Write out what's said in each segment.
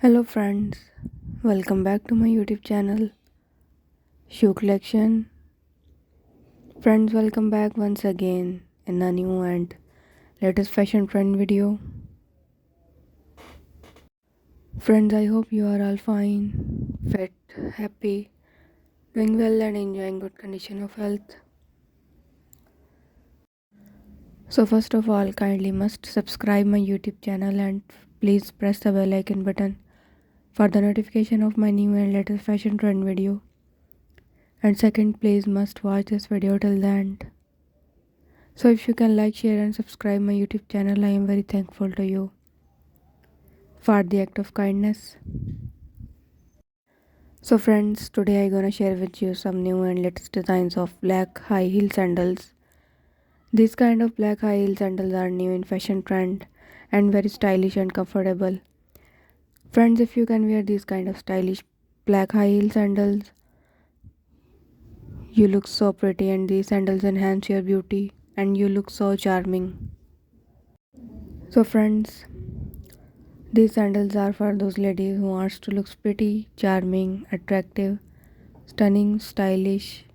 Hello friends, welcome back to my YouTube channel Shoe Collection. Friends, welcome back once again in a new and latest fashion trend video. Friends, I hope you are all fine, fit, happy, doing well and enjoying good condition of health. So first of all, kindly must subscribe my YouTube channel and please press the bell icon button for the notification of my new and latest fashion trend video. And second, please must watch this video till the end. So if you can like, share and subscribe my YouTube channel, I am very thankful to you for the act of kindness. So friends, today I gonna share with you some new and latest designs of black high heel sandals. These kind of black high heel sandals are new in fashion trend and very stylish and comfortable. Friends, if you can wear these kind of stylish black high heel sandals, you look so pretty and these sandals enhance your beauty and you look so charming. So friends, these sandals are for those ladies who wants to look pretty, charming, attractive, stunning, stylish,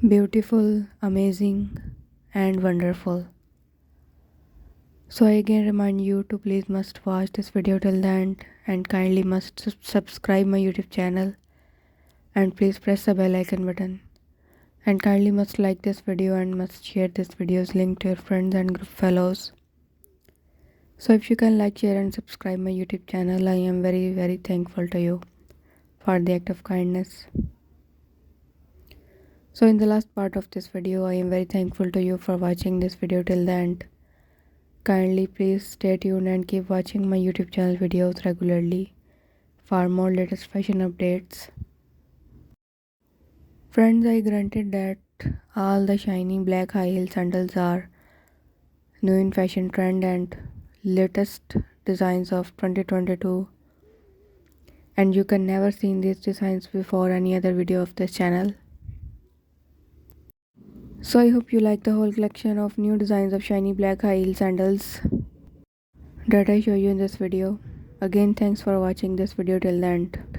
beautiful, amazing and wonderful. So I again remind you to please must watch this video till the end and kindly must subscribe my YouTube channel and please press the bell icon button and kindly must like this video and must share this video's link to your friends and group fellows. So if you can like, share and subscribe my YouTube channel, I am very thankful to you for the act of kindness. So in the last part of this video, I am very thankful to you for watching this video till the end. Kindly please stay tuned and keep watching my YouTube channel videos regularly for more latest fashion updates. Friends, I granted that all the shiny black high heel sandals are new in fashion trend and latest designs of 2022, and you can never seen these designs before any other video of this channel. So I hope you like the whole collection of new designs of shiny black high heel sandals that I show you in this video. Again, thanks for watching this video till the end.